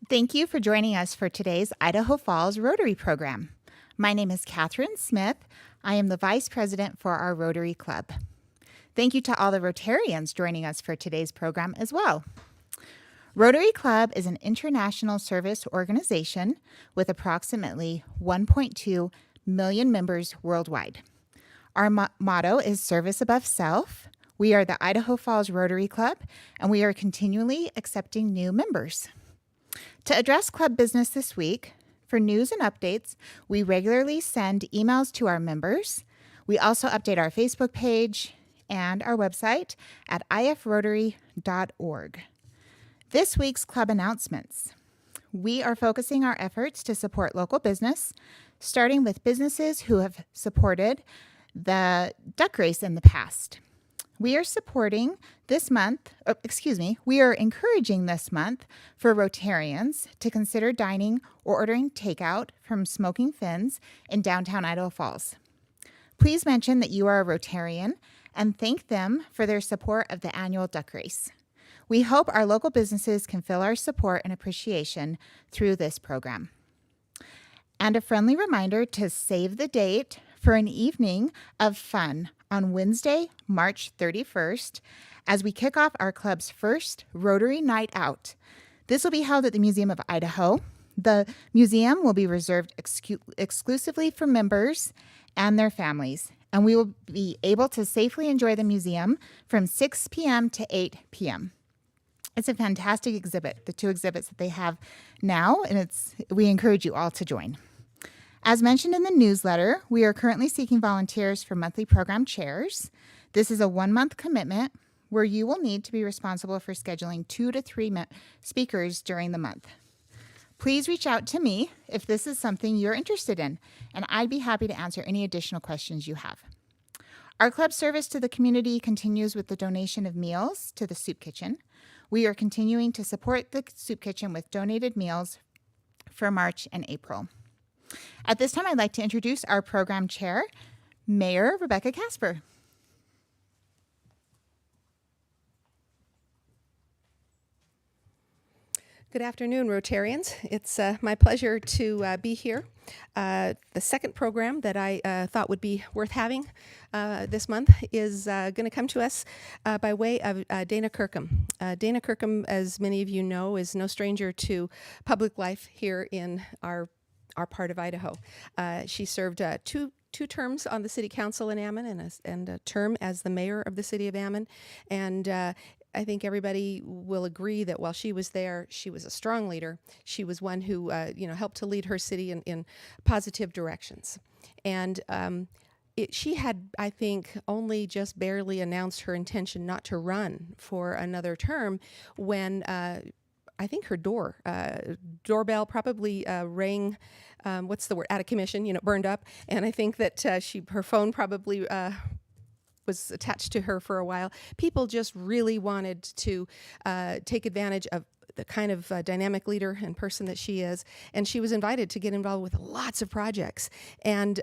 Thank you for joining us for today's Idaho Falls Rotary program. My name is Catherine Smith. I am the Vice President for our Rotary Club. Thank you to all the Rotarians joining us for today's program as well. Rotary Club is an international service organization with approximately 1.2 million members worldwide. Our motto is Service Above Self. We are the Idaho Falls Rotary Club, and we are continually accepting new members. To address club business this week, for news and updates, we regularly send emails to our members. We also update our Facebook page and our website at ifrotary.org. This week's club announcements. We are focusing our efforts to support local business, starting with businesses who have supported the duck race in the past. We are encouraging this month for Rotarians to consider dining or ordering takeout from Smoking Fins in downtown Idaho Falls. Please mention that you are a Rotarian and thank them for their support of the annual duck race. We hope our local businesses can feel our support and appreciation through this program. And a friendly reminder to save the date for an evening of fun on Wednesday, March 31st, as we kick off our club's first Rotary Night Out. This will be held at the Museum of Idaho. The museum will be reserved exclusively for members and their families, and we will be able to safely enjoy the museum from 6 p.m. to 8 p.m. It's a fantastic exhibit, the two exhibits that they have now, and we encourage you all to join. As mentioned in the newsletter, we are currently seeking volunteers for monthly program chairs. This is a 1-month commitment where you will need to be responsible for scheduling 2 to 3 speakers during the month. Please reach out to me if this is something you're interested in, and I'd be happy to answer any additional questions you have. Our club service to the community continues with the donation of meals to the soup kitchen. We are continuing to support the soup kitchen with donated meals for March and April. At this time, I'd like to introduce our program chair, Mayor Rebecca Casper. Good afternoon, Rotarians. It's my pleasure to be here. The second program that I thought would be worth having this month is going to come to us by way of Dana Kirkham. Dana Kirkham, as many of you know, is no stranger to public life here in our part of Idaho. She served two terms on the city council in Ammon and a term as the mayor of the city of Ammon. And I think everybody will agree that while she was there, she was a strong leader. She was one who helped to lead her city in positive directions. And she had, I think, only just barely announced her intention not to run for another term when I think her doorbell probably rang. What's the word? Out of commission, burned up. And I think that her phone probably was attached to her for a while. People just really wanted to take advantage of the kind of dynamic leader and person that she is. And she was invited to get involved with lots of projects. And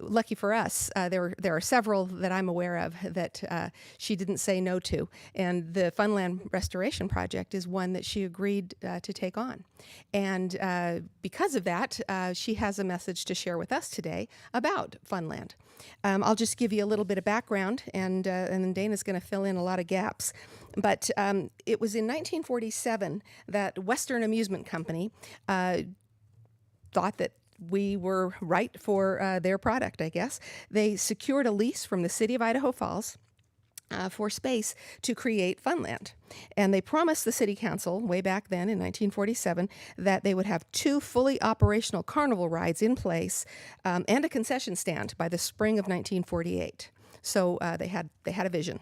lucky for us, there are several that I'm aware of that she didn't say no to. And the Funland Restoration project is one that she agreed to take on. And because of that, she has a message to share with us today about Funland. I'll just give you a little bit of background, and then Dana's going to fill in a lot of gaps. But it was in 1947 that Western Amusement Company thought that we were right for their product, I guess. They secured a lease from the city of Idaho Falls for space to create Funland. And they promised the city council way back then in 1947 that they would have 2 fully operational carnival rides in place and a concession stand by the spring of 1948. So they had a vision.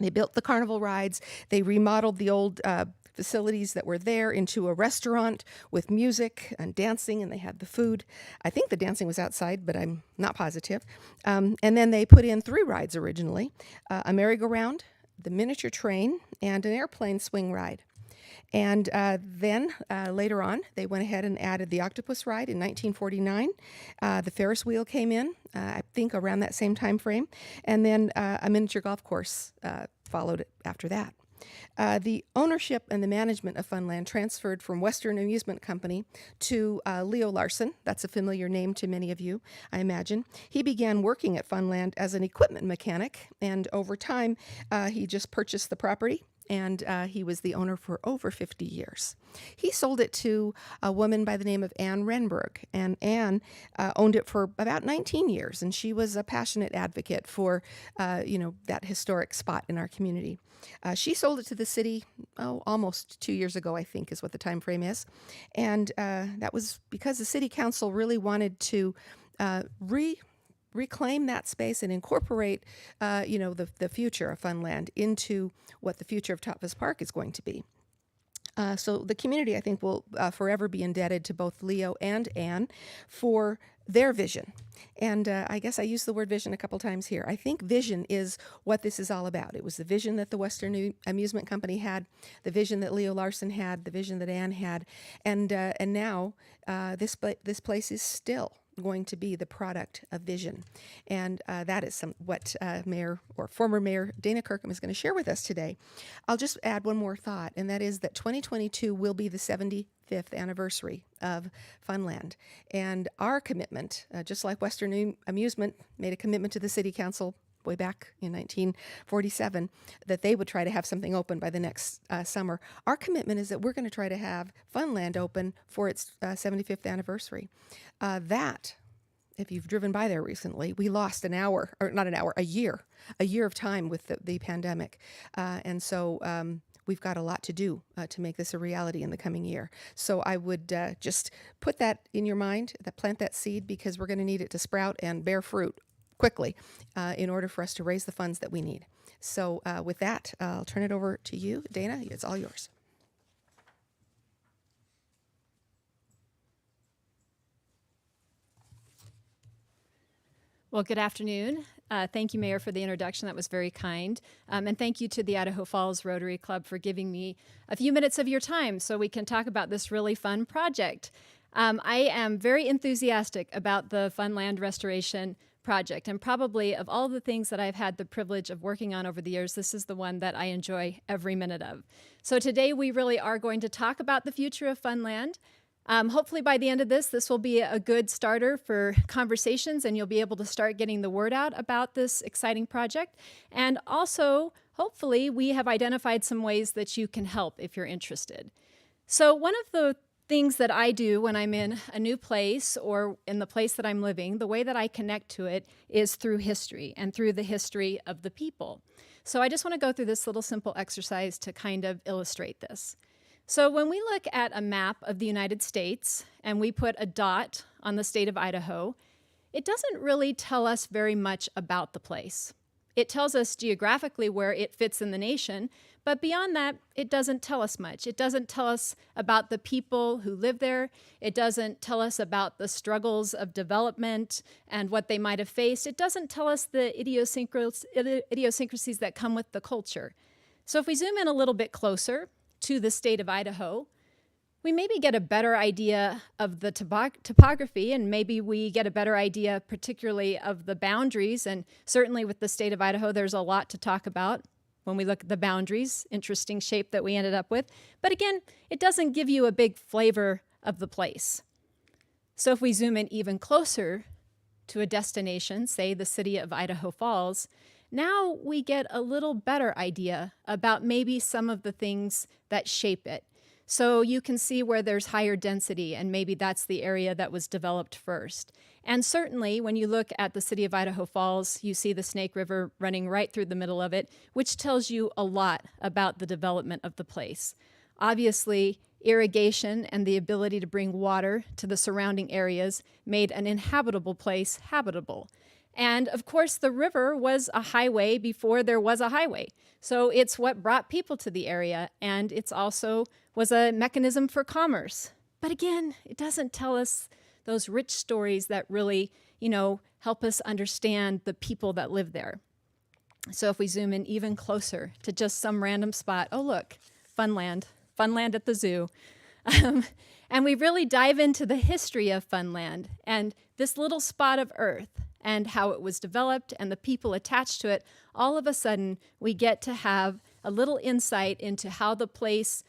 They built the carnival rides. They remodeled the old facilities that were there into a restaurant with music and dancing, and they had the food. I think the dancing was outside, but I'm not positive. And then they put in 3 rides originally, a merry-go-round, the miniature train, and an airplane swing ride. And then later on, they went ahead and added the Octopus ride in 1949. The Ferris wheel came in, I think around that same time frame. And then a miniature golf course followed it after that. The ownership and the management of Funland transferred from Western Amusement Company to Leo Larson. That's a familiar name to many of you, I imagine. He began working at Funland as an equipment mechanic, and over time, he just purchased the property, and he was the owner for over 50 years. He sold it to a woman by the name of Anne Renberg, and Anne owned it for about 19 years, and she was a passionate advocate for, that historic spot in our community. She sold it to the city, almost 2 years ago, I think, is what the time frame is, and that was because the city council really wanted to reclaim that space and incorporate, the future of Funland into what the future of Tafas Park is going to be. So the community, I think, will forever be indebted to both Leo and Anne for their vision. And I guess I used the word vision a couple times here. I think vision is what this is all about. It was the vision that the Western Amusement Company had, the vision that Leo Larson had, the vision that Anne had, and now this place is still going to be the product of vision. And that is what former Mayor Dana Kirkland is going to share with us today. I'll just add one more thought, and that is that 2022 will be the 75th anniversary of Funland. And our commitment, just like Western Amusement made a commitment to the City Council way back in 1947, that they would try to have something open by the next summer. Our commitment is that we're going to try to have Funland open for its 75th anniversary. If you've driven by there recently, we lost a year of time with the pandemic. And so we've got a lot to do to make this a reality in the coming year. So I would just put that in your mind, plant that seed, because we're going to need it to sprout and bear fruit quickly in order for us to raise the funds that we need. So with that, I'll turn it over to you, Dana. It's all yours. Well, good afternoon. Thank you, Mayor, for the introduction. That was very kind. And thank you to the Idaho Falls Rotary Club for giving me a few minutes of your time so we can talk about this really fun project. I am very enthusiastic about the Funland Restoration project, and probably of all the things that I've had the privilege of working on over the years, this is the one that I enjoy every minute of. So today we really are going to talk about the future of Funland. Hopefully by the end of this will be a good starter for conversations, and you'll be able to start getting the word out about this exciting project. And also, hopefully, we have identified some ways that you can help if you're interested. So one of the things that I do when I'm in a new place or in the place that I'm living, the way that I connect to it is through history and through the history of the people. So I just want to go through this little simple exercise to kind of illustrate this. So when we look at a map of the United States and we put a dot on the state of Idaho, it doesn't really tell us very much about the place. It tells us geographically where it fits in the nation, but beyond that, it doesn't tell us much. It doesn't tell us about the people who live there. It doesn't tell us about the struggles of development and what they might have faced. It doesn't tell us the idiosyncrasies that come with the culture. So if we zoom in a little bit closer to the state of Idaho, we maybe get a better idea of the topography, and maybe we get a better idea particularly of the boundaries. And certainly with the state of Idaho, there's a lot to talk about when we look at the boundaries, interesting shape that we ended up with. But again, it doesn't give you a big flavor of the place. So if we zoom in even closer to a destination, say the city of Idaho Falls, now we get a little better idea about maybe some of the things that shape it. So you can see where there's higher density, and maybe that's the area that was developed first. And certainly when you look at the city of Idaho Falls, you see the Snake River running right through the middle of it, which tells you a lot about the development of the place. Obviously, irrigation and the ability to bring water to the surrounding areas made an inhabitable place habitable. And of course, the river was a highway before there was a highway. So it's what brought people to the area, and it's also was a mechanism for commerce. But again, it doesn't tell us those rich stories that really, help us understand the people that live there. So if we zoom in even closer to just some random spot, oh look, Funland at the zoo. And we really dive into the history of Funland and this little spot of earth and how it was developed and the people attached to it. All of a sudden, we get to have a little insight into how the place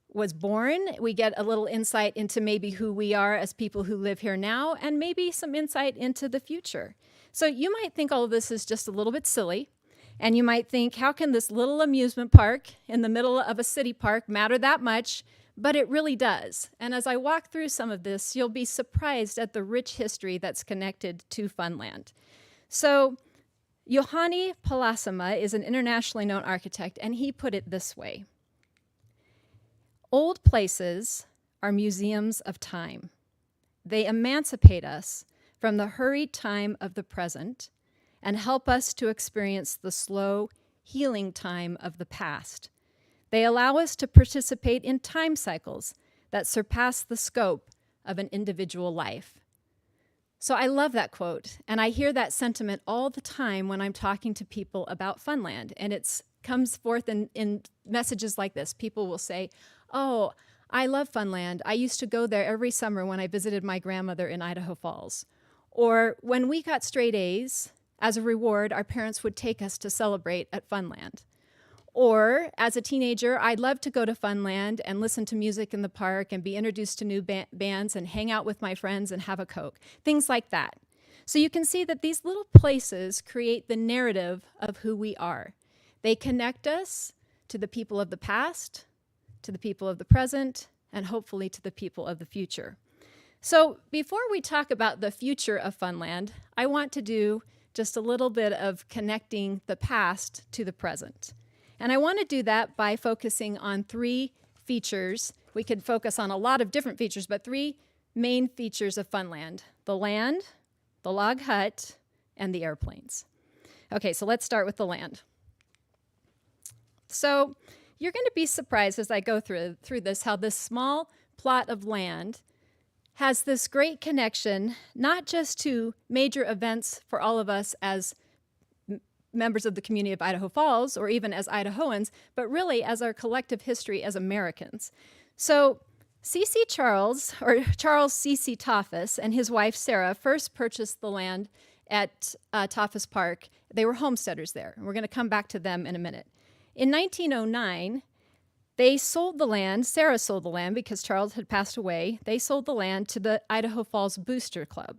was born. We get a little insight into maybe who we are as people who live here now, and maybe some insight into the future. So you might think all of this is just a little bit silly, and you might think, how can this little amusement park in the middle of a city park matter that much? But it really does. And as I walk through some of this, you'll be surprised at the rich history that's connected to Funland. So Juhani Palasama is an internationally known architect, and he put it this way: old places are museums of time. They emancipate us from the hurried time of the present and help us to experience the slow, healing time of the past. They allow us to participate in time cycles that surpass the scope of an individual life. So I love that quote, and I hear that sentiment all the time when I'm talking to people about Funland, and it comes forth in messages like this. People will say, oh, I love Funland. I used to go there every summer when I visited my grandmother in Idaho Falls. Or when we got straight A's, as a reward, our parents would take us to celebrate at Funland. Or as a teenager, I'd love to go to Funland and listen to music in the park and be introduced to new bands and hang out with my friends and have a Coke. Things like that. So you can see that these little places create the narrative of who we are. They connect us to the people of the past, to the people of the present, and hopefully to the people of the future. So before we talk about the future of Funland, I want to do just a little bit of connecting the past to the present. And I want to do that by focusing on three features. We could focus on a lot of different features, but three main features of Funland: the land, the log hut, and the airplanes. Okay, so let's start with the land. So you're going to be surprised as I go through this, how this small plot of land has this great connection, not just to major events for all of us as members of the community of Idaho Falls, or even as Idahoans, but really as our collective history as Americans. So Charles C Tophis and his wife Sarah first purchased the land at Tafas Park. They were homesteaders there, and we're going to come back to them in a minute. In 1909, they sold the land. Sarah sold the land because Charles had passed away. They sold the land to the Idaho Falls Booster Club.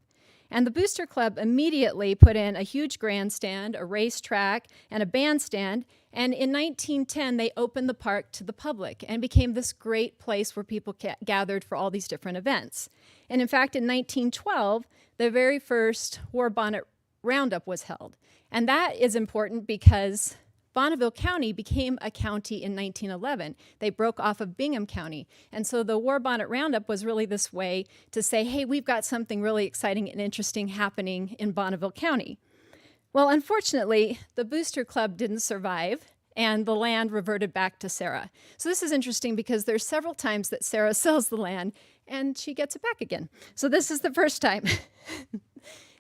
And the Booster Club immediately put in a huge grandstand, a racetrack, and a bandstand. And in 1910, they opened the park to the public and became this great place where people gathered for all these different events. And in fact, in 1912, the very first War Bonnet Roundup was held. And that is important because Bonneville County became a county in 1911. They broke off of Bingham County. And so the War Bonnet Roundup was really this way to say, hey, we've got something really exciting and interesting happening in Bonneville County. Well, unfortunately, the Booster Club didn't survive, and the land reverted back to Sarah. So this is interesting because there's several times that Sarah sells the land, and she gets it back again. So this is the first time.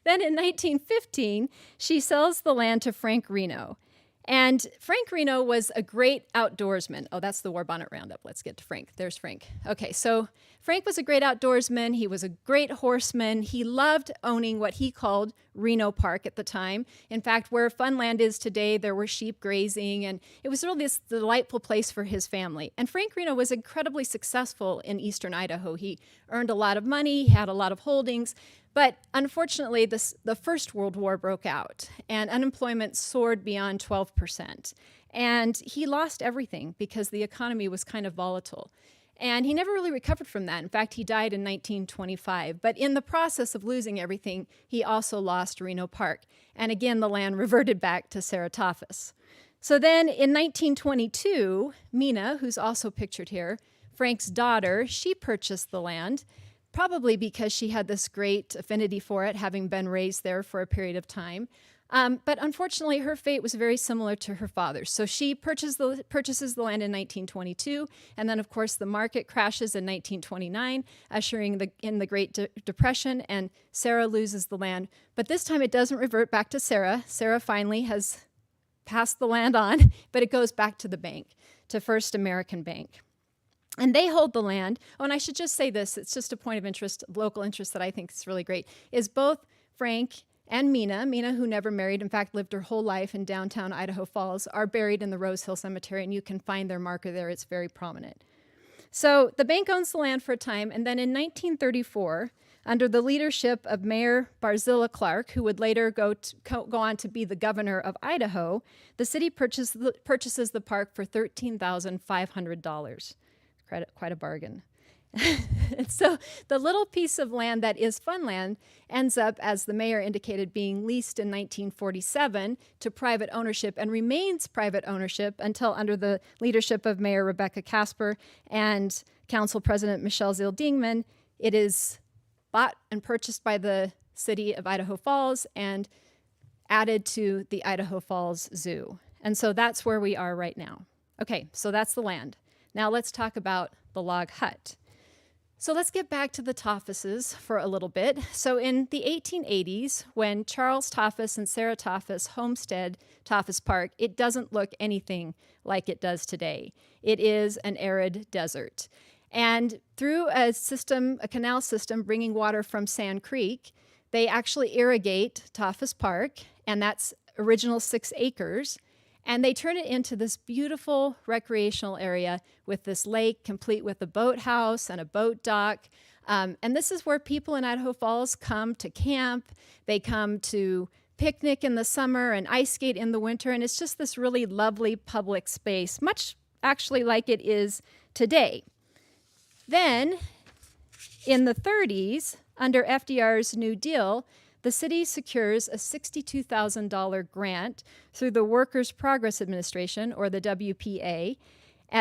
Then in 1915, she sells the land to Frank Reno. And Frank Reno was a great outdoorsman. Oh, that's the War Bonnet Roundup. Let's get to Frank. There's Frank. Okay, so Frank was a great outdoorsman. He was a great horseman. He loved owning what he called Reno Park at the time. In fact, where Funland is today, there were sheep grazing, and it was really this delightful place for his family. And Frank Reno was incredibly successful in eastern Idaho. He earned a lot of money, he had a lot of holdings, but unfortunately, the First World War broke out, and unemployment soared beyond 12%. And he lost everything because the economy was kind of volatile. And he never really recovered from that. In fact, he died in 1925. But in the process of losing everything, he also lost Reno Park. And again, the land reverted back to Sarah Tophis. So then in 1922, Mina, who's also pictured here, Frank's daughter, she purchased the land, probably because she had this great affinity for it, having been raised there for a period of time. But unfortunately, her fate was very similar to her father's. So she purchases the land in 1922, and then, of course, the market crashes in 1929, ushering in the Great Depression, and Sarah loses the land. But this time, it doesn't revert back to Sarah. Sarah finally has passed the land on, but it goes back to the bank, to First American Bank. And they hold the land. Oh, and I should just say this, it's just a point of interest, local interest that I think is really great, is both Frank and Mina, who never married, in fact, lived her whole life in downtown Idaho Falls, are buried in the Rose Hill Cemetery, and you can find their marker there. It's very prominent. So the bank owns the land for a time, and then in 1934, under the leadership of Mayor Barzilla Clark, who would later go on to be the governor of Idaho, the city purchases the park for $13,500. Quite a bargain. And so the little piece of land that is Funland ends up, as the mayor indicated, being leased in 1947 to private ownership and remains private ownership until, under the leadership of Mayor Rebecca Casper and Council President Michelle Zildingman, it is bought and purchased by the city of Idaho Falls and added to the Idaho Falls Zoo. And so that's where we are right now. Okay, so that's the land. Now let's talk about the log hut. So let's get back to the Tauphases for a little bit. So in the 1880s, when Charles Tafas and Sarah Tafas homestead Tafas Park, it doesn't look anything like it does today. It is an arid desert. And through a canal system bringing water from Sand Creek, they actually irrigate Tafas Park, and that's original 6 acres. And they turn it into this beautiful recreational area with this lake, complete with a boathouse and a boat dock. And this is where people in Idaho Falls come to camp. They come to picnic in the summer and ice skate in the winter. And it's just this really lovely public space, much actually like it is today. Then, in the 30s, under FDR's New Deal, the city secures a $62,000 grant through the Workers' Progress Administration, or the WPA,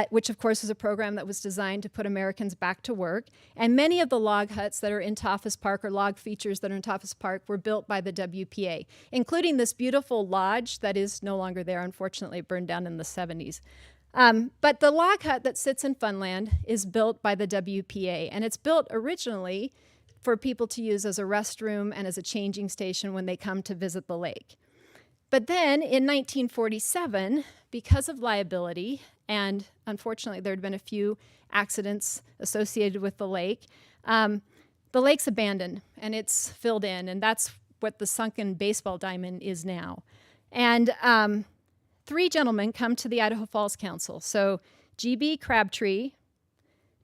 which of course is a program that was designed to put Americans back to work. And many of the log huts that are in Tafas Park, or log features that are in Tafas Park, were built by the WPA, including this beautiful lodge that is no longer there. Unfortunately, it burned down in the 70s. But the log hut that sits in Funland is built by the WPA, and it's built originally for people to use as a restroom and as a changing station when they come to visit the lake. But then in 1947, because of liability, and unfortunately there had been a few accidents associated with the lake's abandoned and it's filled in, and that's what the sunken baseball diamond is now. And 3 gentlemen come to the Idaho Falls Council. So G.B. Crabtree,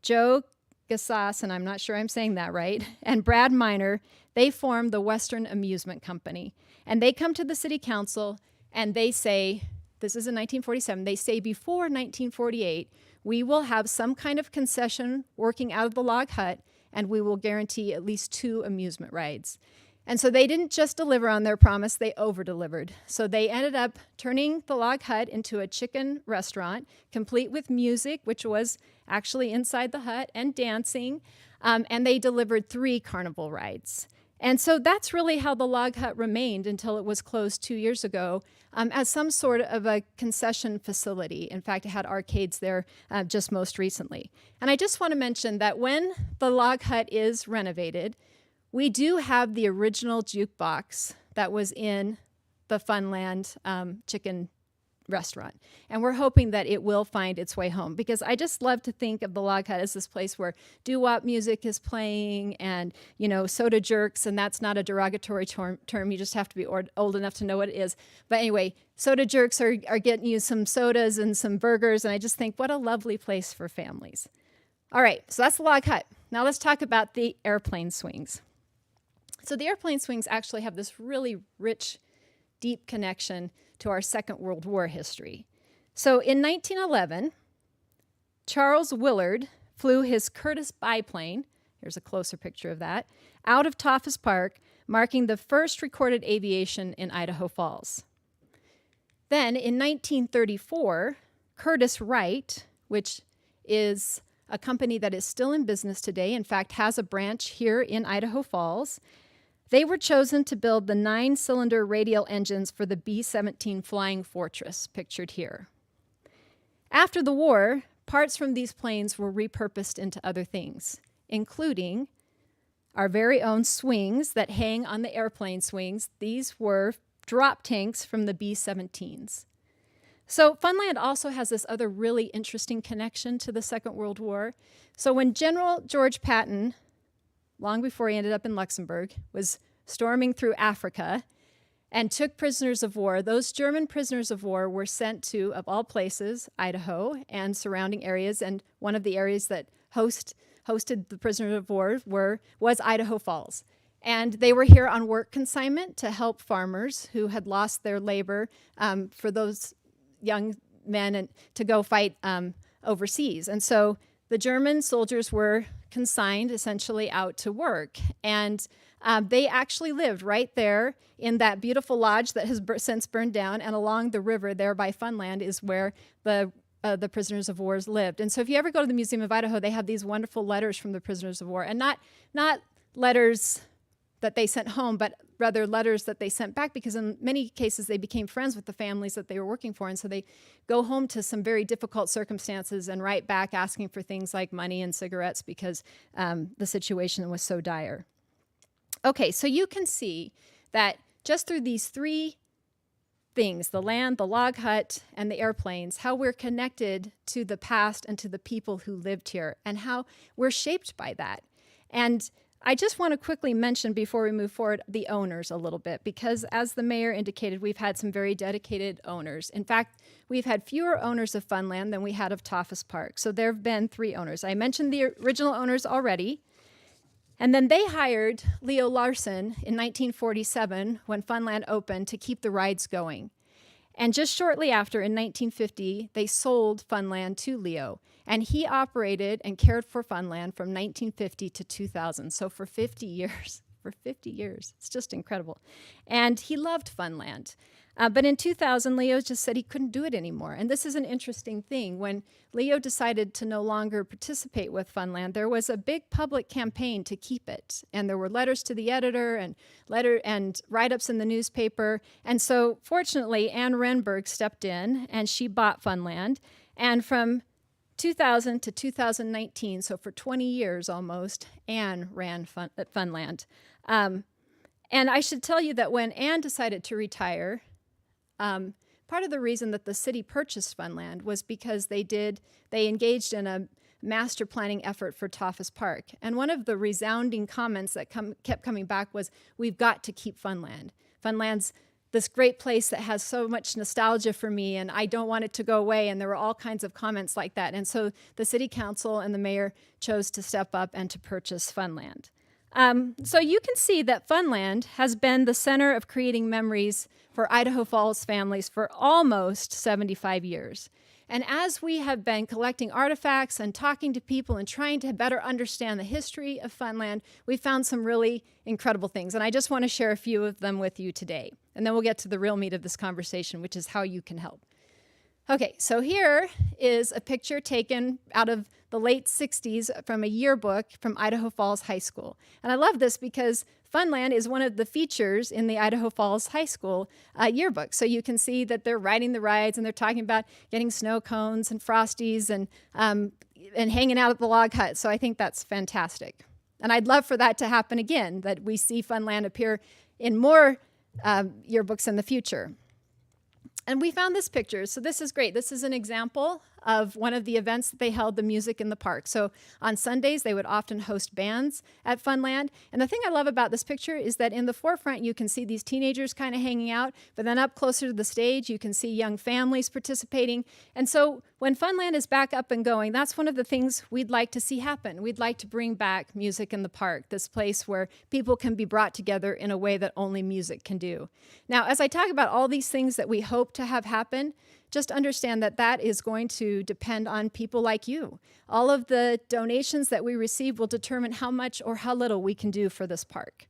Joe Gassas, and I'm not sure I'm saying that right, and Brad Miner, they form the Western Amusement Company. And they come to the city council and they say, this is in 1947, they say before 1948, we will have some kind of concession working out of the log hut, and we will guarantee at least 2 amusement rides. And so they didn't just deliver on their promise, they over-delivered. So they ended up turning the log hut into a chicken restaurant, complete with music, which was actually inside the hut, and dancing. And they delivered 3 carnival rides. And so that's really how the log hut remained until it was closed 2 years ago as some sort of a concession facility. In fact, it had arcades there just most recently. And I just want to mention that when the log hut is renovated, we do have the original jukebox that was in the Funland chicken restaurant. And we're hoping that it will find its way home, because I just love to think of the log hut as this place where doo-wop music is playing and, soda jerks, and that's not a derogatory term. You just have to be old enough to know what it is. But anyway, soda jerks are getting you some sodas and some burgers, and I just think what a lovely place for families. All right, so that's the log hut. Now let's talk about the airplane swings. So the airplane swings actually have this really rich, deep connection to our Second World War history. So in 1911, Charles Willard flew his Curtiss biplane, here's a closer picture of that, out of Tafas Park, marking the first recorded aviation in Idaho Falls. Then in 1934, Curtiss Wright, which is a company that is still in business today, in fact has a branch here in Idaho Falls, they were chosen to build the 9-cylinder radial engines for the B-17 Flying Fortress, pictured here. After the war, parts from these planes were repurposed into other things, including our very own swings that hang on the airplane swings. These were drop tanks from the B-17s. So Funland also has this other really interesting connection to the Second World War. So when General George Patton, long before he ended up in Luxembourg, was storming through Africa and took prisoners of war. Those German prisoners of war were sent to, of all places, Idaho and surrounding areas. And one of the areas that hosted the prisoners of war was Idaho Falls. And they were here on work consignment to help farmers who had lost their labor for those young men and to go fight overseas. And so the German soldiers were consigned essentially out to work. And they actually lived right there in that beautiful lodge that has since burned down, and along the river there by Funland is where the prisoners of war lived. And so if you ever go to the Museum of Idaho, they have these wonderful letters from the prisoners of war, and not letters that they sent home, but rather letters that they sent back, because in many cases they became friends with the families that they were working for. And so they go home to some very difficult circumstances and write back asking for things like money and cigarettes because the situation was so dire. Okay, so you can see that just through these three things, the land, the log hut, and the airplanes, how we're connected to the past and to the people who lived here, and how we're shaped by that. And I just want to quickly mention before we move forward the owners a little bit, because as the mayor indicated, we've had some very dedicated owners. In fact, we've had fewer owners of Funland than we had of Tafas Park. So there have been 3 owners. I mentioned the original owners already. And then they hired Leo Larson in 1947 when Funland opened to keep the rides going. And just shortly after, in 1950, they sold Funland to Leo. And he operated and cared for Funland from 1950 to 2000. So for 50 years, it's just incredible. And he loved Funland. But in 2000, Leo just said he couldn't do it anymore. And this is an interesting thing. When Leo decided to no longer participate with Funland, there was a big public campaign to keep it. And there were letters to the editor and write-ups in the newspaper. And so fortunately, Anne Renberg stepped in and she bought Funland. And from 2000 to 2019, so for 20 years almost, Anne ran Funland. And I should tell you that when Anne decided to retire, part of the reason that the city purchased Funland was because they engaged in a master planning effort for Tafas Park. And one of the resounding comments that kept coming back was, we've got to keep Funland. Funland's this great place that has so much nostalgia for me, and I don't want it to go away. And there were all kinds of comments like that. And so the city council and the mayor chose to step up and to purchase Funland. So you can see that Funland has been the center of creating memories for Idaho Falls families for almost 75 years. And as we have been collecting artifacts and talking to people and trying to better understand the history of Funland, we found some really incredible things. And I just want to share a few of them with you today. And then we'll get to the real meat of this conversation, which is how you can help. Okay, so here is a picture taken out of the late 60s from a yearbook from Idaho Falls High School. And I love this because Funland is one of the features in the Idaho Falls High School yearbook. So you can see that they're riding the rides and they're talking about getting snow cones and Frosties and hanging out at the log hut. So I think that's fantastic. And I'd love for that to happen again, that we see Funland appear in more yearbooks in the future. And we found this picture. So this is great. This is an example of one of the events that they held, the Music in the Park. So on Sundays, they would often host bands at Funland. And the thing I love about this picture is that in the forefront, you can see these teenagers kind of hanging out, but then up closer to the stage, you can see young families participating. And so when Funland is back up and going, that's one of the things we'd like to see happen. We'd like to bring back Music in the Park, this place where people can be brought together in a way that only music can do. Now, as I talk about all these things that we hope to have happen, just understand that that is going to depend on people like you. All of the donations that we receive will determine how much or how little we can do for this park.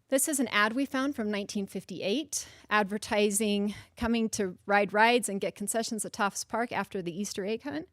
This is an ad we found from 1958, advertising coming to ride rides and get concessions at Tafas Park after the Easter egg hunt.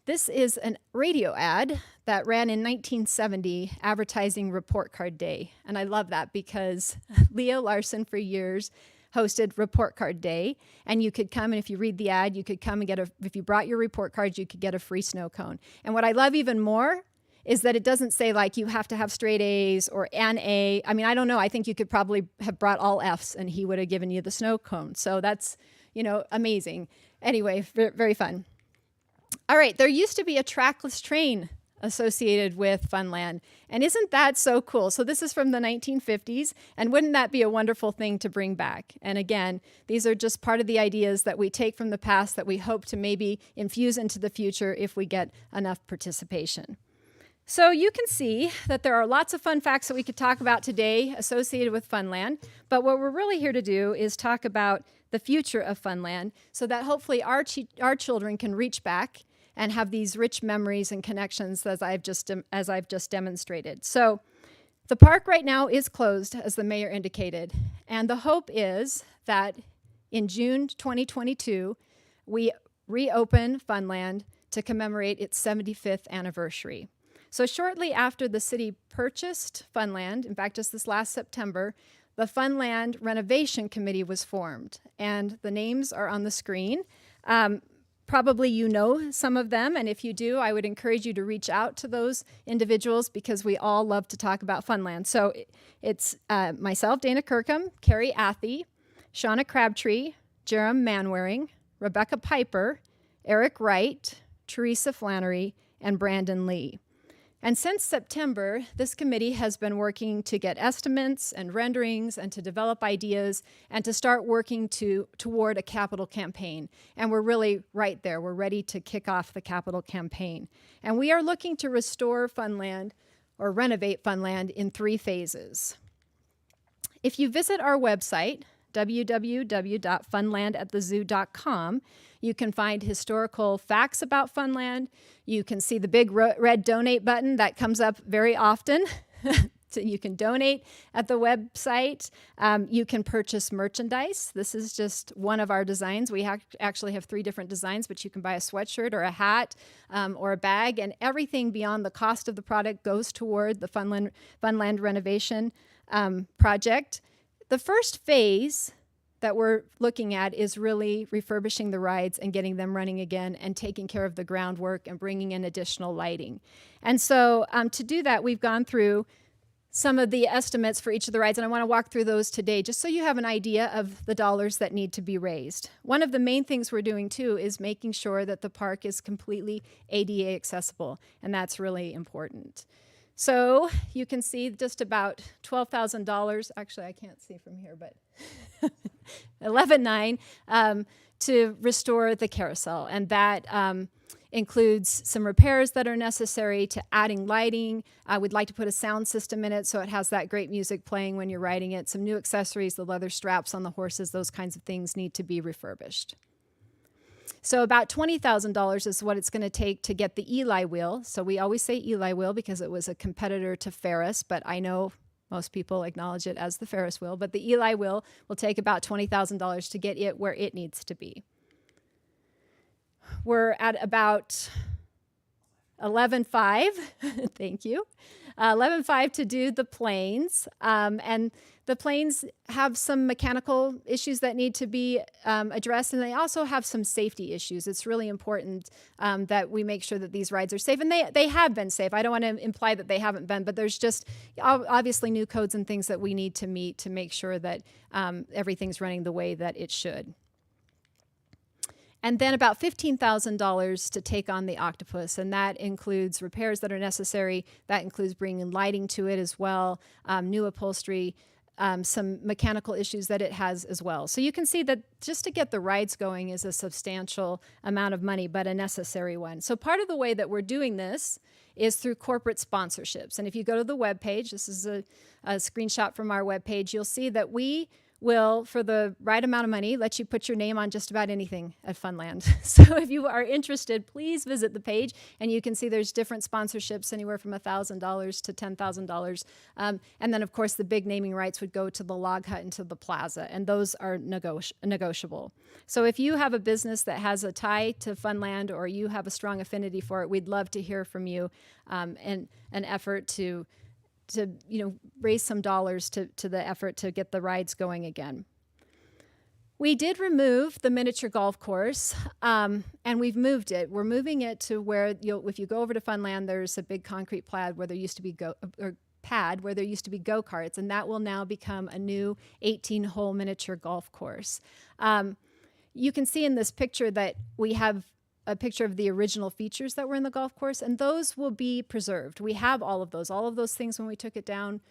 This is a radio ad that ran in 1970, advertising Report Card Day. And I love that because Leo Larson for years hosted Report Card Day, and you could come, and if you read the ad, you could come and if you brought your report cards, you could get a free snow cone. And what I love even more is that it doesn't say like you have to have straight A's or an A. I mean, I don't know. I think you could probably have brought all F's and he would have given you the snow cone. So that's, amazing. Anyway, very fun. All right, there used to be a trackless train associated with Funland. And isn't that so cool? So this is from the 1950s, and wouldn't that be a wonderful thing to bring back? And again, these are just part of the ideas that we take from the past that we hope to maybe infuse into the future if we get enough participation. So you can see that there are lots of fun facts that we could talk about today associated with Funland, but what we're really here to do is talk about the future of Funland so that hopefully our children can reach back and have these rich memories and connections as I've just demonstrated. So the park right now is closed, as the mayor indicated, and the hope is that in June 2022, we reopen Funland to commemorate its 75th anniversary. So shortly after the city purchased Funland, in fact, just this last September, the Funland Renovation Committee was formed, and the names are on the screen. Probably you know some of them, and if you do, I would encourage you to reach out to those individuals because we all love to talk about Funland. So it's myself, Dana Kirkham, Carrie Athey, Shauna Crabtree, Jerem Manwaring, Rebecca Piper, Eric Wright, Teresa Flannery, and Brandon Lee. And since September, this committee has been working to get estimates and renderings and to develop ideas and to start working toward a capital campaign. And we're really right there. We're ready to kick off the capital campaign. And we are looking to restore Funland or renovate Funland in 3 phases. If you visit our website, www.funlandathezoo.com, you can find historical facts about Funland. You can see the big red donate button that comes up very often. So you can donate at the website. You can purchase merchandise. This is just one of our designs. We actually have 3 different designs, but you can buy a sweatshirt or a hat or a bag, and everything beyond the cost of the product goes toward the Funland Renovation project. The first phase that we're looking at is really refurbishing the rides and getting them running again and taking care of the groundwork and bringing in additional lighting. And so to do that, we've gone through some of the estimates for each of the rides, and I want to walk through those today just so you have an idea of the dollars that need to be raised. One of the main things we're doing too is making sure that the park is completely ADA accessible, and that's really important. So you can see just about $12,000, actually I can't see from here, but $11,900 to restore the carousel. And that includes some repairs that are necessary to adding lighting. We'd like to put a sound system in it so it has that great music playing when you're riding it. Some new accessories, the leather straps on the horses, those kinds of things need to be refurbished. So about $20,000 is what it's going to take to get the Eli Wheel. So we always say Eli Wheel because it was a competitor to Ferris, but I know most people acknowledge it as the Ferris wheel. But the Eli Wheel will take about $20,000 to get it where it needs to be. We're at about 11.5, thank you, 11.5 to do the planes. And the planes have some mechanical issues that need to be addressed, and they also have some safety issues. It's really important that we make sure that these rides are safe, and they have been safe. I don't want to imply that they haven't been, but there's just obviously new codes and things that we need to meet to make sure that everything's running the way that it should. And then about $15,000 to take on the Octopus, and that includes repairs that are necessary. That includes bringing lighting to it as well, new upholstery, some mechanical issues that it has as well. So you can see that just to get the rides going is a substantial amount of money, but a necessary one. So part of the way that we're doing this is through corporate sponsorships. And if you go to the webpage, this is a screenshot from our webpage, you'll see that we will, for the right amount of money, let you put your name on just about anything at Funland. So if you are interested, please visit the page, and you can see there's different sponsorships anywhere from $1,000 to $10,000. And then, of course, the big naming rights would go to the log hut and to the plaza, and those are negotiable. So if you have a business that has a tie to Funland or you have a strong affinity for it, we'd love to hear from you and an effort to raise some dollars to the effort to get the rides going again. We did remove the miniature golf course, and we've moved it. We're moving it to where if you go over to Funland, there's a big concrete pad where there used to be go-karts, and that will now become a new 18-hole miniature golf course. You can see in this picture that we have a picture of the original features that were in the golf course, and those will be preserved. We have all of those things when we took it down,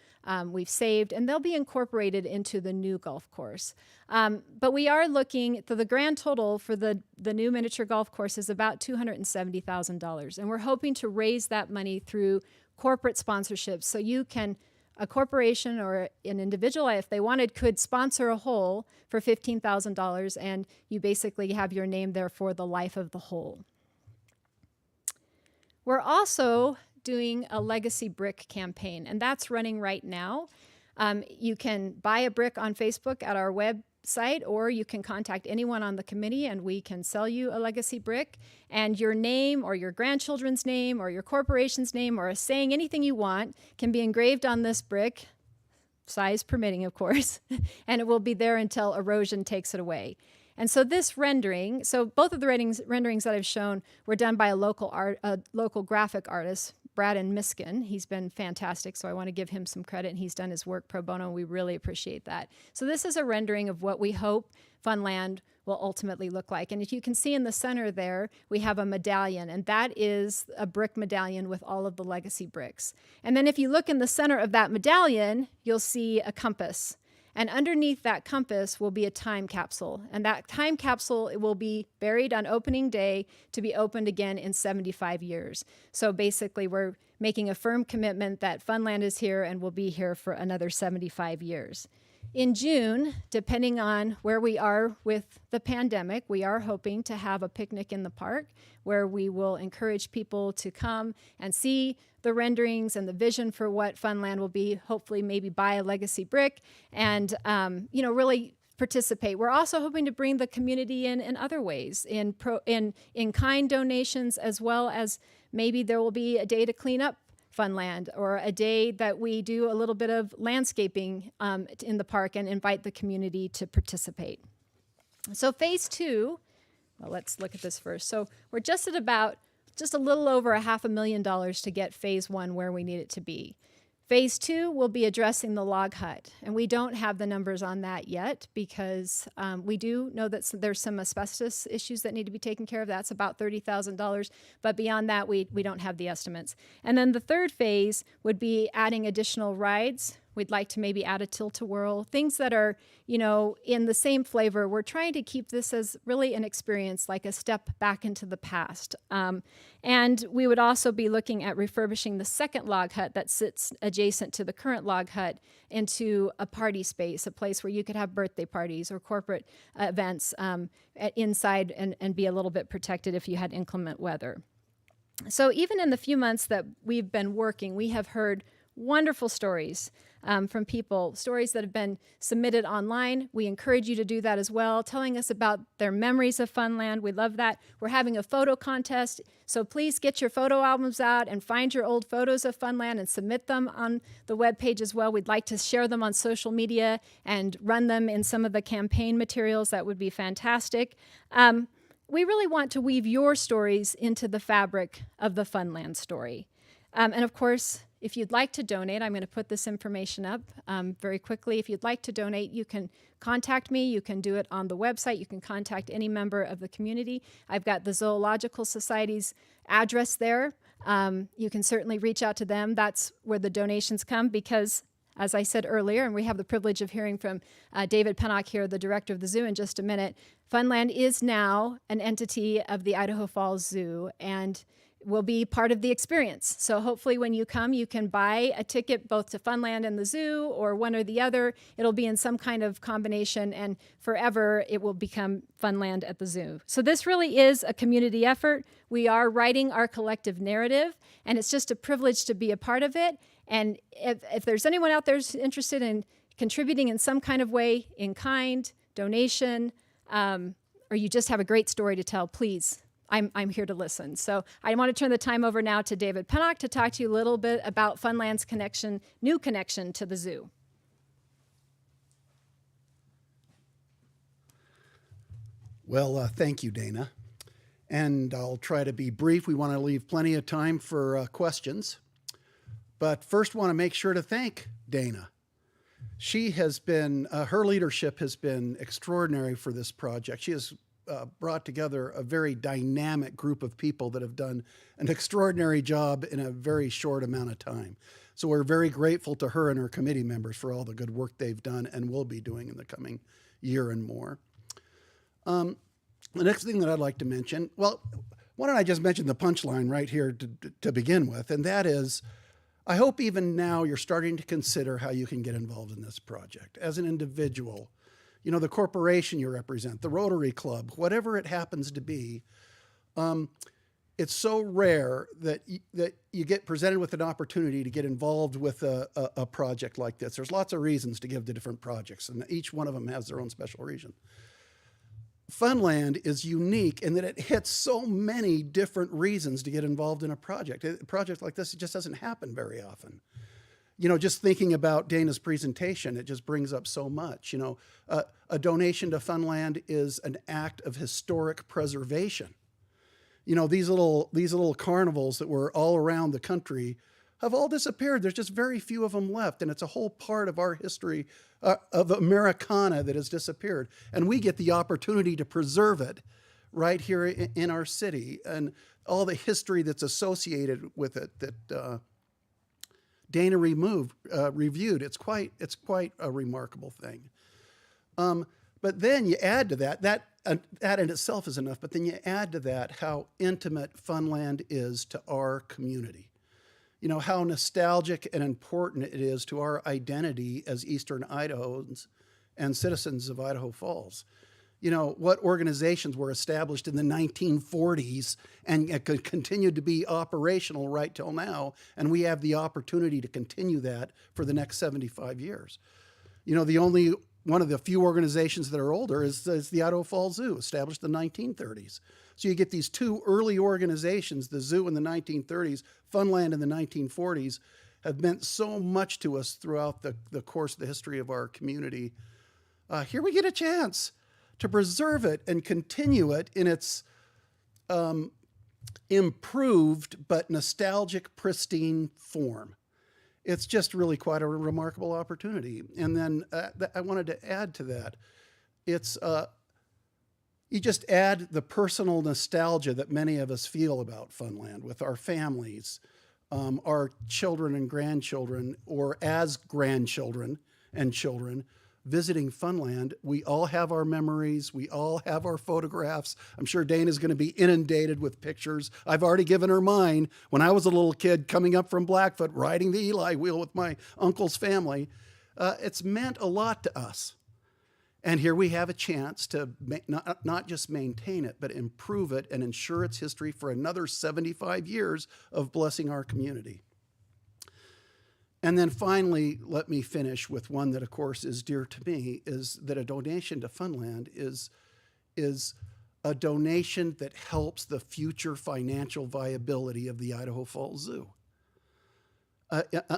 we've saved, and they'll be incorporated into the new golf course. But we are looking, the grand total for the new miniature golf course is about $270,000, and we're hoping to raise that money through corporate sponsorships. So a corporation or an individual, if they wanted, could sponsor a hole for $15,000, and you basically have your name there for the life of the hole. We're also doing a legacy brick campaign, and that's running right now. You can buy a brick on Facebook at our website, or you can contact anyone on the committee and we can sell you a legacy brick, and your name or your grandchildren's name or your corporation's name or a saying, anything you want, can be engraved on this brick, size permitting, of course, and it will be there until erosion takes it away. And so this rendering, so both of the renderings that I've shown were done by a local graphic artist, Brad and Miskin. He's been fantastic, so I want to give him some credit, and he's done his work pro bono, and we really appreciate that. So this is a rendering of what we hope Funland will ultimately look like. And if you can see in the center there, we have a medallion, and that is a brick medallion with all of the legacy bricks. And then if you look in the center of that medallion, you'll see a compass. And underneath that compass will be a time capsule. And that time capsule will be buried on opening day to be opened again in 75 years. So basically, we're making a firm commitment that Funland is here and will be here for another 75 years. In June, depending on where we are with the pandemic, we are hoping to have a picnic in the park where we will encourage people to come and see the renderings and the vision for what Funland will be, hopefully maybe buy a legacy brick and, really participate. We're also hoping to bring the community in other ways, in kind donations, as well as maybe there will be a day to clean up Funland, or a day that we do a little bit of landscaping in the park and invite the community to participate. So phase 2, well, let's look at this first. So we're just at about a little over $500,000 to get phase 1 where we need it to be. Phase 2 will be addressing the log hut, and we don't have the numbers on that yet because we do know that there's some asbestos issues that need to be taken care of. That's about $30,000, but beyond that, we don't have the estimates. And then the third phase would be adding additional rides. We'd like to maybe add a tilt-a-whirl, things that are, in the same flavor. We're trying to keep this as really an experience, like a step back into the past. And we would also be looking at refurbishing the second log hut that sits adjacent to the current log hut into a party space, a place where you could have birthday parties or corporate events inside and be a little bit protected if you had inclement weather. So even in the few months that we've been working, we have heard wonderful stories from people, stories that have been submitted online. We encourage you to do that as well, telling us about their memories of Funland. We love that. We're having a photo contest, so please get your photo albums out and find your old photos of Funland and submit them on the webpage as well. We'd like to share them on social media and run them in some of the campaign materials. That would be fantastic. We really want to weave your stories into the fabric of the Funland story. And of course, if you'd like to donate, I'm going to put this information up very quickly. If you'd like to donate, you can contact me. You can do it on the website. You can contact any member of the community. I've got the Zoological Society's address there. You can certainly reach out to them. That's where the donations come because, as I said earlier, and we have the privilege of hearing from David Pennock here, the director of the zoo, in just a minute, Funland is now an entity of the Idaho Falls Zoo and will be part of the experience. So hopefully when you come, you can buy a ticket both to Funland and the zoo or one or the other. It'll be in some kind of combination, and forever it will become Funland at the zoo. So this really is a community effort. We are writing our collective narrative, and it's just a privilege to be a part of it. And if there's anyone out there who's interested in contributing in some kind of way, in kind, donation, or you just have a great story to tell, please, I'm here to listen. So I want to turn the time over now to David Pennock to talk to you a little bit about Funland's new connection to the zoo. Well, thank you, Dana. And I'll try to be brief. We want to leave plenty of time for questions. But first, want to make sure to thank Dana. She has been, her leadership has been extraordinary for this project. She has brought together a very dynamic group of people that have done an extraordinary job in a very short amount of time. So we're very grateful to her and her committee members for all the good work they've done and will be doing in the coming year and more. The next thing that I'd like to mention, well, why don't I just mention the punchline right here to begin with, and that is, I hope even now you're starting to consider how you can get involved in this project as an individual. You know, the corporation you represent, the Rotary Club, whatever it happens to be. It's so rare that you get presented with an opportunity to get involved with a project like this. There's lots of reasons to give to different projects, and each one of them has their own special reason. Funland is unique in that it hits so many different reasons to get involved in a project. A project like this, it just doesn't happen very often. You know, just thinking about Dana's presentation, it just brings up so much. You know, a donation to Funland is an act of historic preservation. You know, these little carnivals that were all around the country have all disappeared. There's just very few of them left, and it's a whole part of our history of Americana that has disappeared. And we get the opportunity to preserve it right here in our city, and all the history that's associated with it that Dana reviewed. It's quite a remarkable thing. But then you add to that in itself is enough, but then you add to that how intimate Funland is to our community. You know, how nostalgic and important it is to our identity as Eastern Idahans and citizens of Idaho Falls. You know, what organizations were established in the 1940s and could continue to be operational right till now, and we have the opportunity to continue that for the next 75 years. You know, one of the few organizations that are older is the Idaho Falls Zoo, established in the 1930s. So you get these two early organizations, the zoo in the 1930s, Funland in the 1940s, have meant so much to us throughout the course of the history of our community. Here we get a chance to preserve it and continue it in its improved but nostalgic, pristine form. It's just really quite a remarkable opportunity. And then I wanted to add to that. It's you just add the personal nostalgia that many of us feel about Funland with our families, our children and grandchildren, or as grandchildren and children visiting Funland. We all have our memories. We all have our photographs. I'm sure Dana's going to be inundated with pictures. I've already given her mine when I was a little kid coming up from Blackfoot, riding the Eli Wheel with my uncle's family. It's meant a lot to us. And here we have a chance to not just maintain it, but improve it and ensure its history for another 75 years of blessing our community. And then finally, let me finish with one that, of course, is dear to me, is that a donation to Funland is a donation that helps the future financial viability of the Idaho Falls Zoo.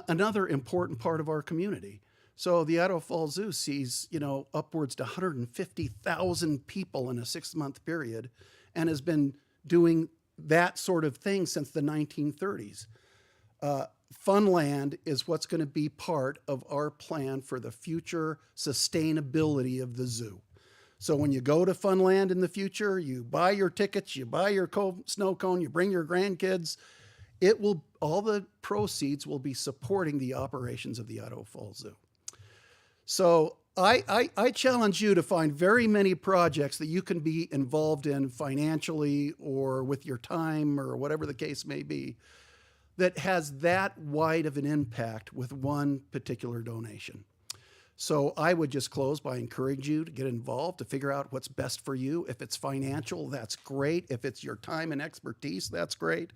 Another important part of our community. So the Idaho Falls Zoo sees, you know, upwards to 150,000 people in a 6-month period and has been doing that sort of thing since the 1930s. Funland is what's going to be part of our plan for the future sustainability of the zoo. So when you go to Funland in the future, you buy your tickets, you buy your snow cone, you bring your grandkids, all the proceeds will be supporting the operations of the Idaho Falls Zoo. So I challenge you to find very many projects that you can be involved in financially or with your time or whatever the case may be that has that wide of an impact with one particular donation. So I would just close by encouraging you to get involved, to figure out what's best for you. If it's financial, that's great. If it's your time and expertise, that's great.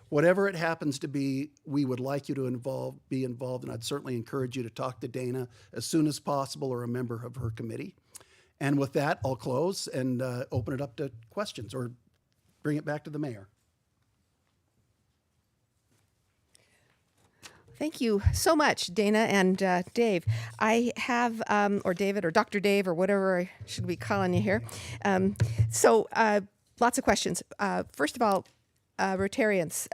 Whatever it happens to be, we would like you to be involved, and I'd certainly encourage you to talk to Dana as soon as possible or a member of her committee. And with that, I'll close and open it up to questions or bring it back to the mayor. Thank you so much, Dana and Dave. I have, or David, or Dr. Dave, or whatever I should be calling you here. So lots of questions. First of all, Rotarians,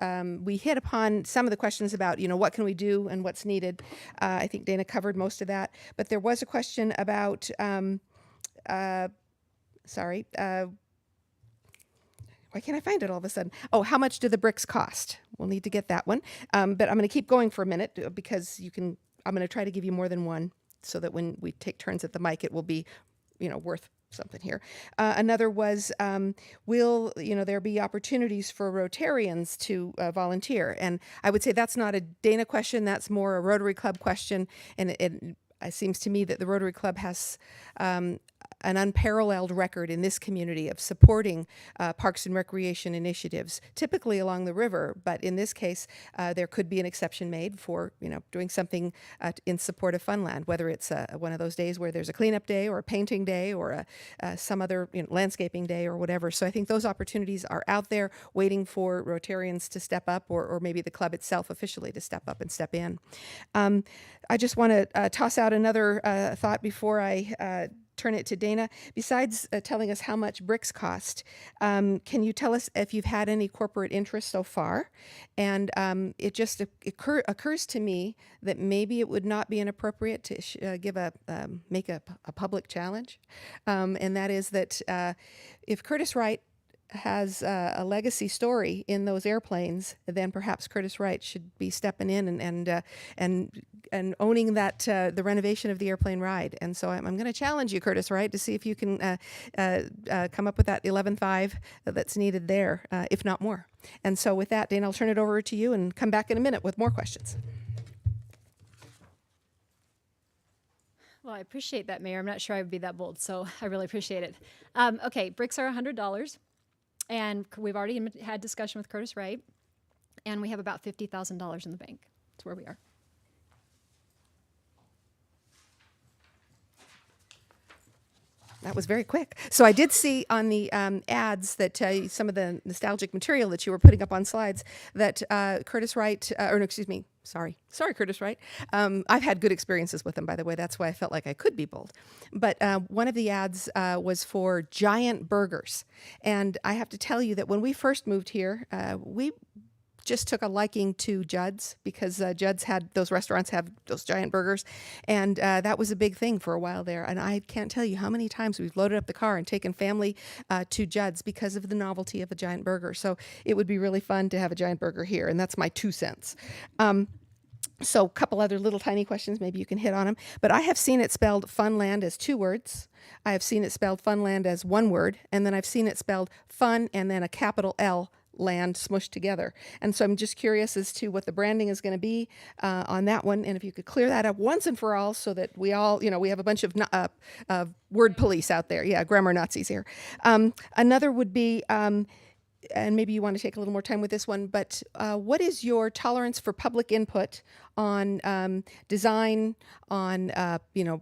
we hit upon some of the questions about, you know, what can we do and what's needed. I think Dana covered most of that. But there was a question about, why can't I find it all of a sudden? Oh, how much do the bricks cost? We'll need to get that one. But I'm going to keep going for a minute because I'm going to try to give you more than one so that when we take turns at the mic, it will be, worth something here. Another was, will there be opportunities for Rotarians to volunteer? And I would say that's not a Dana question. That's more a Rotary Club question. And it seems to me that the Rotary Club has an unparalleled record in this community of supporting parks and recreation initiatives, typically along the river. But in this case, there could be an exception made for doing something in support of Funland, whether it's one of those days where there's a cleanup day or a painting day or some other landscaping day or whatever. So I think those opportunities are out there waiting for Rotarians to step up, or maybe the club itself officially to step up and step in. I just want to toss out another thought before I turn it to Dana. Besides telling us how much bricks cost, can you tell us if you've had any corporate interest so far? And it just occurs to me that maybe it would not be inappropriate to make a public challenge, and that is that if Curtis Wright has a legacy story in those airplanes, then perhaps Curtis Wright should be stepping in and owning that the renovation of the airplane ride. And so I'm going to challenge you, Curtis Wright, to see if you can come up with that 11.5 that's needed there, if not more. And so with that, Dana, I'll turn it over to you and come back in a minute with more questions. Well, I appreciate that, Mayor. I'm not sure I would be that bold, so I really appreciate it. Okay, bricks are $100. And we've already had discussion with Curtis Wright, and we have about $50,000 in the bank. That's where we are. That was very quick. So I did see on the ads that some of the nostalgic material that you were putting up on slides that Curtis Wright, sorry, Curtis Wright. I've had good experiences with him, by the way. That's why I felt like I could be bold. But one of the ads was for giant burgers. And I have to tell you that when we first moved here, we just took a liking to Judd's because those restaurants have those giant burgers. And that was a big thing for a while there. And I can't tell you how many times we've loaded up the car and taken family to Judd's because of the novelty of a giant burger. So it would be really fun to have a giant burger here. And that's my 2 cents. So a couple other little tiny questions, maybe you can hit on them. But I have seen it spelled Funland as 2 words. I have seen it spelled Funland as 1 word. And then I've seen it spelled fun and then a capital L, land, smushed together. And so I'm just curious as to what the branding is going to be on that one. And if you could clear that up once and for all so that we all, we have a bunch of word police out there. Yeah, grammar Nazis here. Another would be, and maybe you want to take a little more time with this one, but what is your tolerance for public input on design, on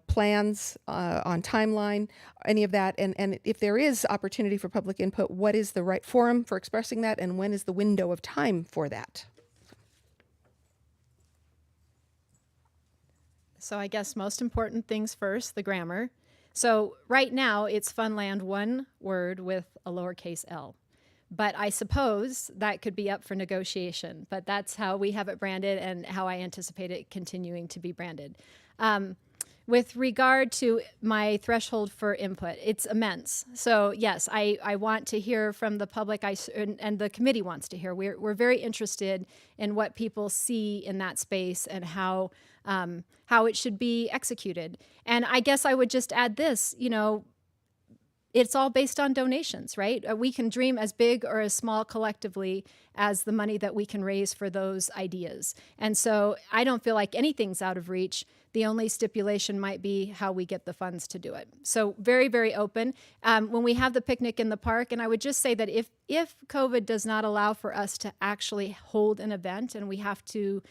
plans, on timeline, any of that? And if there is opportunity for public input, what is the right forum for expressing that, and when is the window of time for that? So I guess most important things first, the grammar. So right now it's Funland, 1 word with a lowercase l. But I suppose that could be up for negotiation. But that's how we have it branded and how I anticipate it continuing to be branded. With regard to my threshold for input, it's immense. So yes, I want to hear from the public, and the committee wants to hear. We're very interested in what people see in that space and how it should be executed. And I guess I would just add this, it's all based on donations, right? We can dream as big or as small collectively as the money that we can raise for those ideas. And so I don't feel like anything's out of reach. The only stipulation might be how we get the funds to do it. So very, very open. When we have the picnic in the park, and I would just say that if COVID does not allow for us to actually hold an event and we have to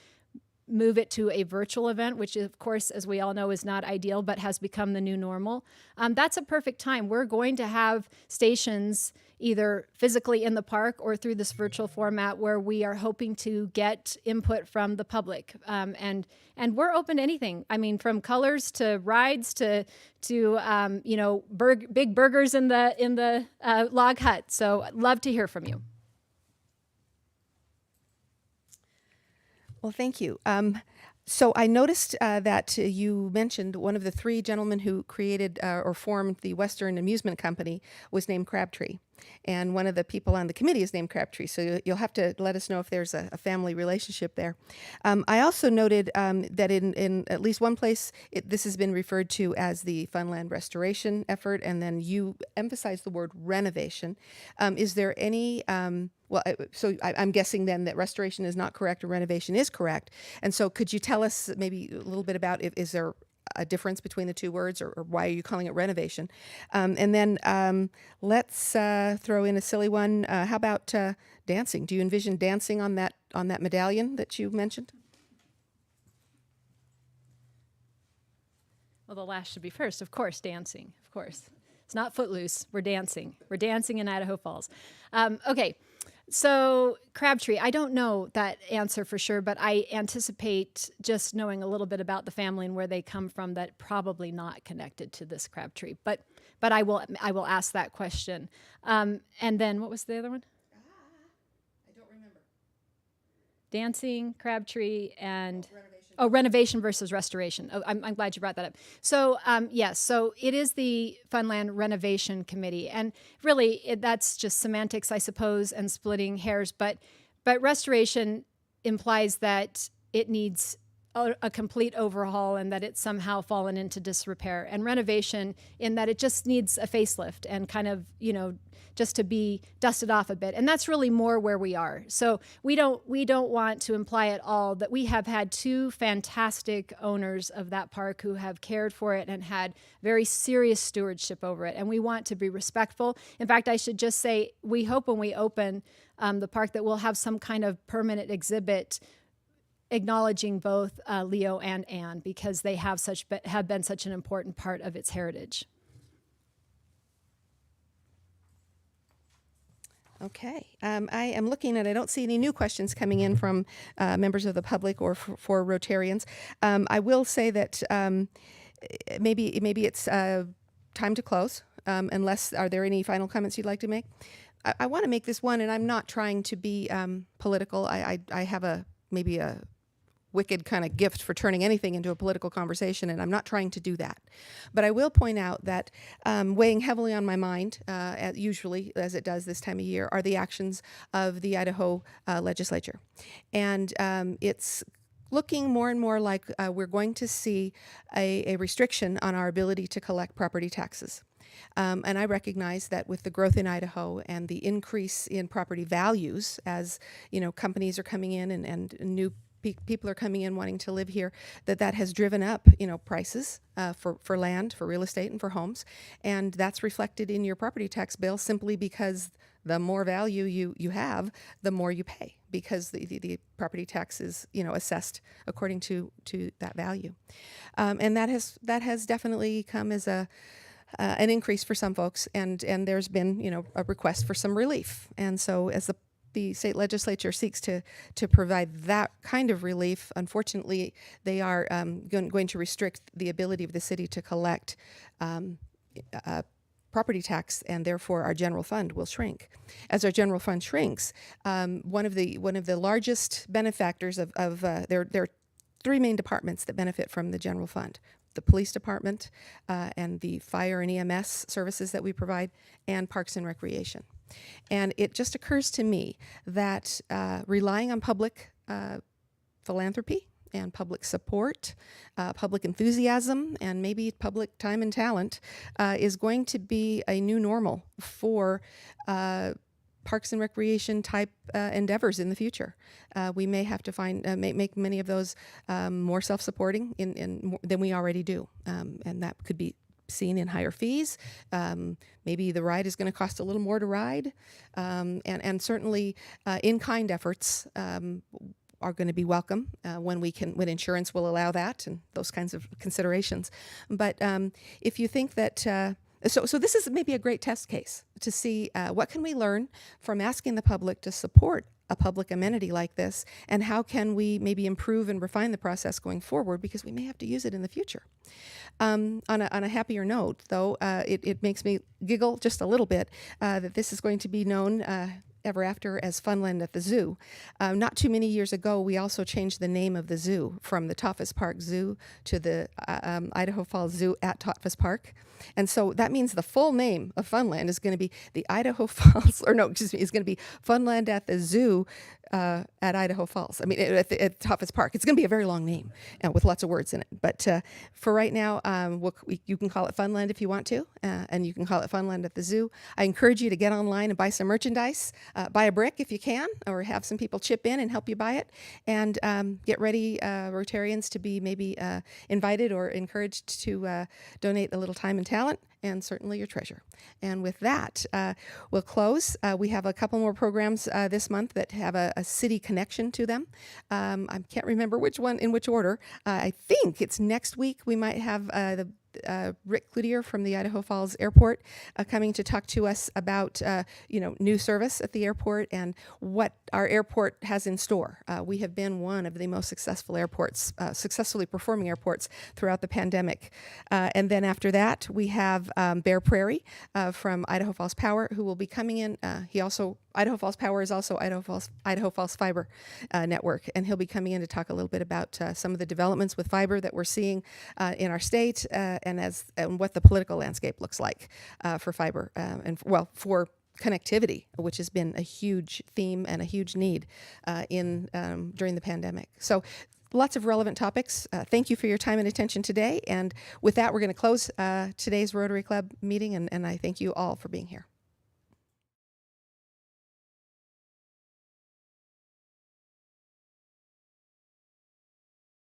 move it to a virtual event, which of course, as we all know, is not ideal, but has become the new normal. That's a perfect time. We're going to have stations either physically in the park or through this virtual format where we are hoping to get input from the public. And we're open to anything. I mean, from colors to rides to big burgers in the log hut. So I'd love to hear from you. Well, thank you. So I noticed that you mentioned one of the 3 gentlemen who created or formed the Western Amusement Company was named Crabtree. And one of the people on the committee is named Crabtree, so you'll have to let us know if there's a family relationship there. I also noted that in at least one place, this has been referred to as the Funland restoration effort, and then you emphasize the word renovation. Is there any, I'm guessing then that restoration is not correct and renovation is correct. And so could you tell us maybe a little bit about is there a difference between the two words, or why are you calling it renovation? And then let's throw in a silly one. How about dancing? Do you envision dancing on that medallion that you mentioned? Well, the last should be first. Of course, dancing. Of course. It's not Footloose. We're dancing. We're dancing in Idaho Falls. Okay. So Crabtree, I don't know that answer for sure, but I anticipate just knowing a little bit about the family and where they come from that probably not connected to this Crabtree. But I will ask that question. And then what was the other one? I don't remember. Dancing, Crabtree, and renovation versus restoration. Oh, I'm glad you brought that up. So yes, so it is the Funland Renovation Committee, and really that's just semantics, I suppose, and splitting hairs. But restoration implies that it needs a complete overhaul and that it's somehow fallen into disrepair, and renovation in that it just needs a facelift and kind of, just to be dusted off a bit. And that's really more where we are. So we don't want to imply at all that we have had two fantastic owners of that park who have cared for it and had very serious stewardship over it. And we want to be respectful. In fact, I should just say, we hope when we open the park that we'll have some kind of permanent exhibit acknowledging both Leo and Anne, because they have been such an important part of its heritage. Okay. I am looking and I don't see any new questions coming in from members of the public or for Rotarians. I will say that maybe it's time to close, unless, are there any final comments you'd like to make? I want to make this one, and I'm not trying to be political. I have maybe a wicked kind of gift for turning anything into a political conversation, and I'm not trying to do that. But I will point out that weighing heavily on my mind, usually as it does this time of year, are the actions of the Idaho legislature. And it's looking more and more like we're going to see a restriction on our ability to collect property taxes. And I recognize that with the growth in Idaho and the increase in property values, as companies are coming in and new people are coming in wanting to live here, that has driven up prices for land, for real estate, and for homes, and that's reflected in your property tax bill simply because the more value you have, the more you pay, because the property tax is assessed according to that value, and that has definitely come as an increase for some folks, and there's been a request for some relief, and so as the state legislature seeks to provide that kind of relief, unfortunately, they are going to restrict the ability of the city to collect property tax, and therefore our general fund will shrink. As our general fund shrinks, one of the largest benefactors of there are three main departments that benefit from the general fund: the police department and the fire and EMS services that we provide, and Parks and Recreation. And it just occurs to me that relying on public philanthropy and public support, public enthusiasm, and maybe public time and talent is going to be a new normal for Parks and Recreation type endeavors in the future. We may have to make many of those more self-supporting than we already do, and that could be seen in higher fees. Maybe the ride is going to cost a little more to ride, and certainly in-kind efforts are going to be welcome when insurance will allow that, and those kinds of considerations. But if you think that so this is maybe a great test case to see what can we learn from asking the public to support a public amenity like this, and how can we maybe improve and refine the process going forward, because we may have to use it in the future. On a happier note, though, it makes me giggle just a little bit that this is going to be known ever after as Funland at the Zoo. Not too many years ago, we also changed the name of the zoo from the Tafas Park Zoo to the Idaho Falls Zoo at Tafas Park. And so that means the full name of Funland is going to be the Idaho Falls, or no, excuse me, is going to be Funland at the Zoo at Idaho Falls. I mean, at Tafas Park. It's going to be a very long name with lots of words in it. But for right now, you can call it Funland if you want to, and you can call it Funland at the Zoo. I encourage you to get online and buy some merchandise. Buy a brick if you can, or have some people chip in and help you buy it. And get ready, Rotarians, to be maybe invited or encouraged to donate a little time and talent, and certainly your treasure. And with that, we'll close. We have a couple more programs this month that have a city connection to them. I can't remember which one in which order. I think it's next week we might have the Rick Cloutier from the Idaho Falls Airport coming to talk to us about new service at the airport and what our airport has in store. We have been one of the most successful airports, successfully performing airports throughout the pandemic. And then after that, we have Bear Prairie from Idaho Falls Power, who will be coming in. Idaho Falls Power is also Idaho Falls Fiber Network, and he'll be coming in to talk a little bit about some of the developments with fiber that we're seeing in our state, and what the political landscape looks like for fiber for connectivity, which has been a huge theme and a huge need during the pandemic. So lots of relevant topics. Thank you for your time and attention today. And with that, we're going to close today's Rotary Club meeting, and I thank you all for being here.